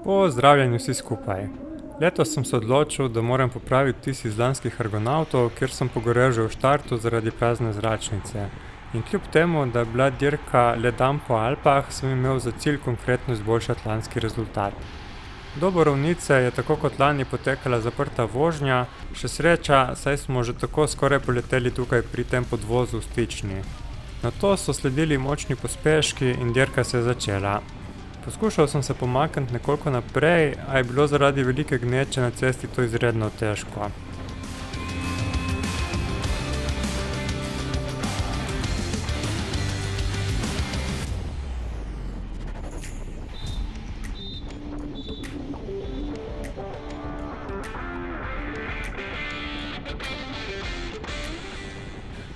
Pozdravljeni vsi skupaj. Letos sem se odločil, da moram popraviti vtis iz lanskih Argonautov, kjer sem pogorel že v štartu zaradi prazne zračnice. In kljub temu, da je bila dirka le dan po Alpah, sem imel za cilj konkretno izboljšati lanski rezultat. Do Borovnice je tako kot lani potekala zaprta vožnja, še sreča, saj smo že tako skoraj poleteli tukaj pri tem podvozu v Stični. Nato so sledili močni pospeški in dirka se je začela. Poskušal sem se pomakniti nekoliko naprej, a je bilo zaradi velike gneče na cesti to izredno težko.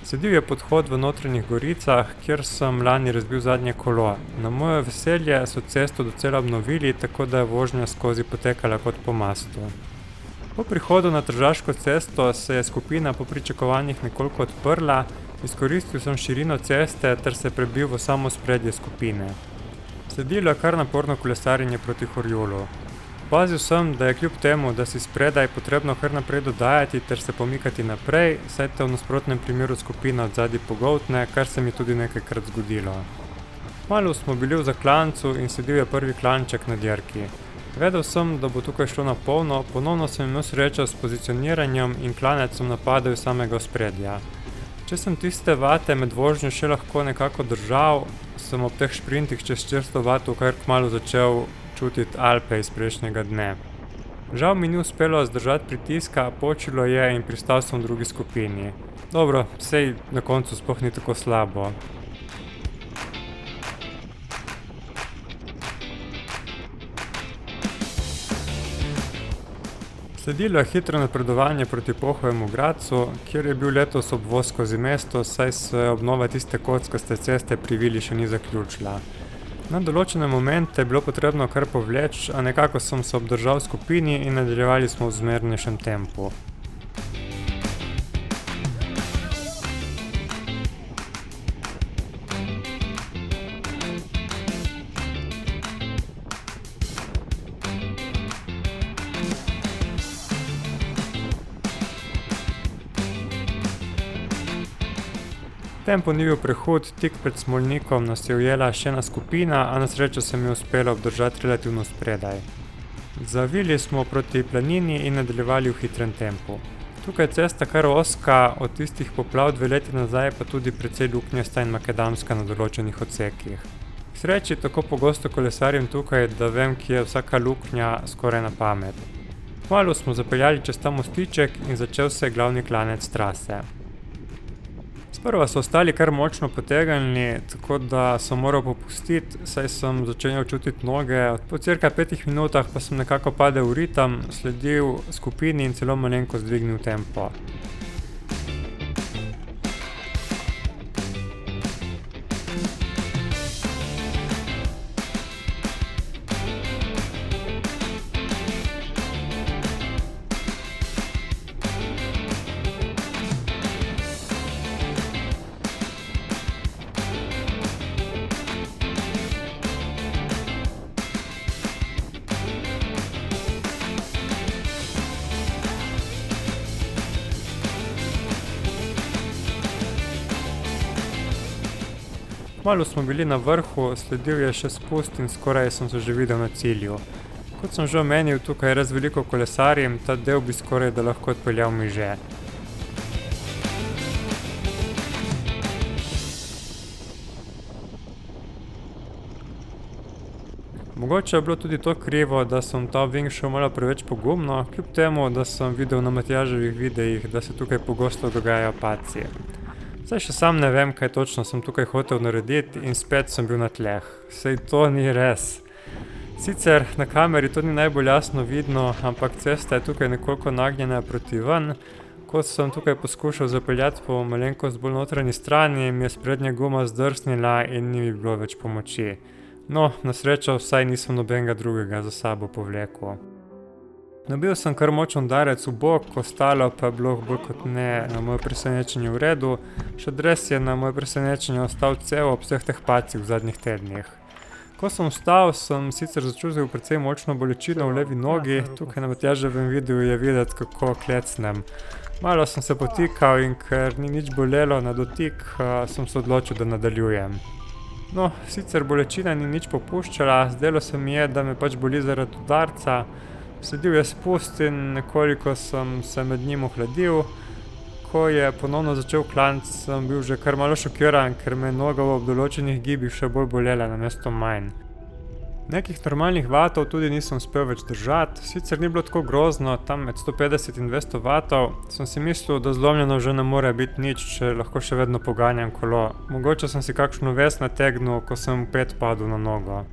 Sledil je podhod v Notranjih Goricah, kjer sem lani razbil zadnje kolo. Na moje veselje so cesto docela obnovili, tako da je vožnja skozi potekala kot po mastu. Po prihodu na Tržaško cesto se je skupina po pričakovanjih nekoliko odprla, izkoristil sem širino ceste ter se prebil v samo spredje skupine. Sledilo je kar naporno kolesarjenje proti Horjulu. Opazil sem, da je kljub temu, da si spredaj potrebno kar naprej dodajati ter se pomikati naprej, saj te v nasprotnem primeru skupina odzadaj pogoltne, kar se mi tudi nekajkrat zgodilo. Kmalu smo bili v zaklancu in sledil je prvi klanček na dirki. Vedel sem, da bo tukaj šlo na polno, ponovno sem imel srečo s pozicioniranjem in klanec sem napadel iz samega ospredja. Če sem tiste vate med vožnjo še lahko nekako držal, sem ob teh šprintih čez 400 vatov kar kmalu začel čutiti Alpe iz prejšnjega dne. Žal mi ni uspelo zdržati pritiska, počilo je in pristal sem v drugi skupini. Dobro, sej na koncu sploh ni tako slabo. Sledilo je hitro napredovanje proti Pohovemu Gradcu, kjer je bil letos obvoz skozi mesto, saj se obnova tiste kockaste ceste pri vili še ni zaključila. Na določene momente je bilo potrebno kar povleči, a nekako sem se obdržal v skupini in nadaljevali smo v zmernejšem tempu. Tempo ni bil prehud, tik pred Smolnikom nas je ujela še ena skupina, a na srečo se mi je uspelo obdržati relativno spredaj. Zavili smo proti planini in nadaljevali v hitrem tempu. Tukaj je cesta kar ozka, od tistih poplav 2 leti nazaj pa tudi precej luknjasta in makadamska na določenih odsekih. K sreči tako pogosto kolesarjem tukaj, da vem, kje je vsaka luknja skoraj na pamet. Kmalu smo zapeljali čez ta mostiček in začel se glavni klanec trase. Sprva so ostali kar močno potegnjeni, tako da sem moral popustiti, saj sem začenjal čutiti noge. Po cirka 5 minutah pa sem nekako padel v ritem, sledil skupini in celo malenkost dvignil tempo. Kmalu smo bili na vrhu, sledil je še spust in skoraj sem se že videl na cilju. Kot sem že omenil, tukaj je res veliko kolesarjem, ta del bi skoraj da lahko odpeljal miže. Mogoče je bilo tudi to krivo, da sem ta ovink šel malo preveč pogumno, kljub temu, da sem videl na Matjaževih videih, da se tukaj pogosto dogajajo padci. Saj še sam ne vem, kaj točno sem tukaj hotel narediti in spet sem bil na tleh. Sej to ni res. Sicer na kameri to ni najbolj jasno vidno, ampak cesta je tukaj nekoliko nagnjena proti ven. Ko sem tukaj poskušal zapeljati po malenkost bolj notranji strani, mi je sprednja guma zdrsnila in ni mi bilo več pomoči. No, na srečo vsaj nisem nobenega drugega za sabo povlekel. Nabil sem kar močen udarec v bok, ostalo pa je bilo bolj kot ne na moje presenečenje v redu. Še dres je na moje presenečenje ostal cel ob vseh teh padcih v zadnjih tednih. Ko sem vstal, sem sicer začutil precej močno bolečino v levi nogi, tukaj na Matjaževem videu je videti, kako klecnem. Malo sem se potikal in ker ni nič bolelo na dotik, sem se odločil, da nadaljujem. No, sicer bolečina ni nič popuščala, zdelo se mi je, da me pač boli zaradi udarca. Sledil je spust in nekoliko sem se med njim ohladil. Ko je ponovno začel klanc, sem bil že kar malo šokiran, ker me je noga ob določenih gibih še bolj bolela namesto manj. Nekih normalnih vatov tudi nisem uspel več držati, sicer ni bilo tako grozno, tam med 150 in 200 vatov, sem si mislil, da zlomljeno že ne more biti nič, če lahko še vedno poganjam kolo. Mogoče sem si kakšno vez nategnil, ko sem v pet padel na nogo.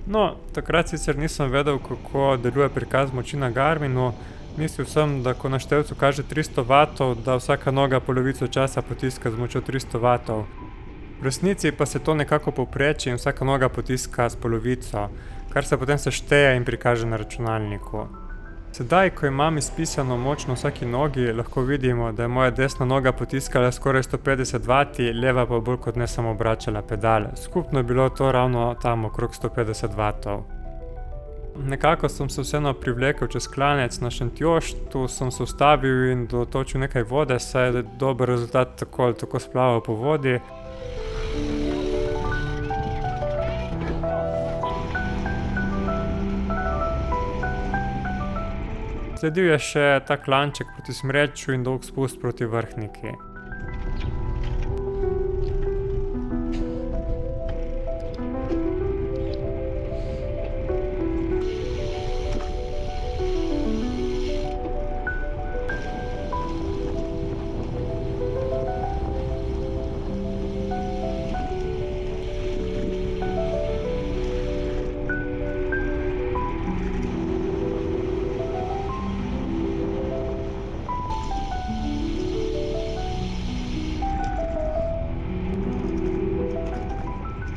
No, takrat sicer nisem vedel, kako deluje prikaz moči na Garminu. Mislil sem, da ko na števcu kaže 300 vatov, da vsaka noga polovico časa potiska z močjo 300 vatov. V resnici pa se to nekako povpreči in vsaka noga potiska s polovico, kar se potem sešteje in prikaže na računalniku. Sedaj, ko imam izpisano moč na vsaki nogi, lahko vidimo, da je moja desna noga potiskala skoraj 150 vati, leva pa bolj kot ne samo obračala pedale. Skupno je bilo to ravno tam okrog 150 vatov. Nekako sem se vseeno privlekel čez klanec na Šentjošt, tu sem se ustavil in dotočil nekaj vode, saj je dober rezultat tako ali tako splaval po vodi. Sledil je še ta klanček proti Smreču in dolg spust proti Vrhniki.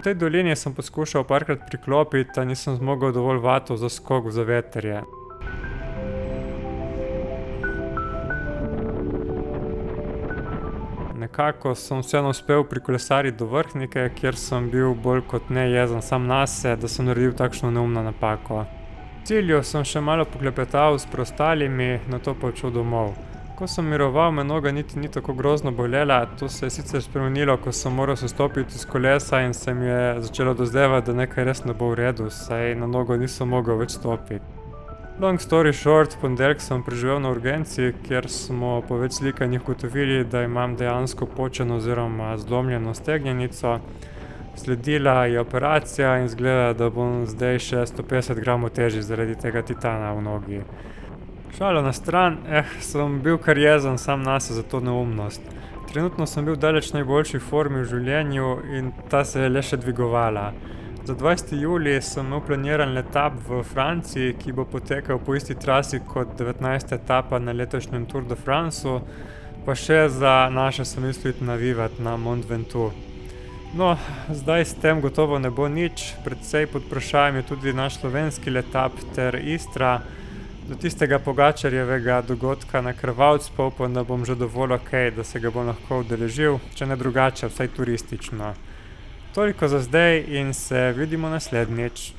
V tej dolini sem poskušal parkrat priklopiti, a nisem zmogel dovolj vatov za skok v zavetrje. Nekako sem vseeno uspel prikolesariti do Vrhnike, kjer sem bil bolj kot ne jezen sam nase, da sem naredil takšno neumno napako. V cilju sem še malo poklepetal s preostalimi, nato pa odšel domov. Ko sem miroval, me noga niti ni tako grozno bolela, to se je sicer spremenilo, ko sem moral sestopiti iz kolesa in se mi je začelo dozdevati, da nekaj res ne bo v redu, saj na nogo nisem mogel več stopiti. Long story short, v ponedeljek sem preživel na urgenci, kjer smo po več slikanjih ugotovili, da imam dejansko počeno oziroma zlomljeno stegnjenico. Sledila je operacija in izgleda, da bom zdaj še 150 gramov težji zaradi tega titana v nogi. Šalo na stran, sem bil kar jezen sam nase za to neumnost. Trenutno sem bil daleč najboljši formi v življenju in ta se je le še dvigovala. Za 20. julij sem imel planiran etap v Franciji, ki bo potekal po isti trasi kot 19. etapa na letošnjem Tour de Franceu, pa še za naše sem mislil iti navivat na Mont Ventoux. No, zdaj s tem gotovo ne bo nič, predvsej pod vprašajem je tudi naš slovenski letap ter Istra. Do tistega Pogačarjevega dogodka na Krvavec pa upam, da bom že dovolj okej, da se ga bom lahko udeležil, če ne drugače, vsaj turistično. Toliko za zdaj in se vidimo naslednjič.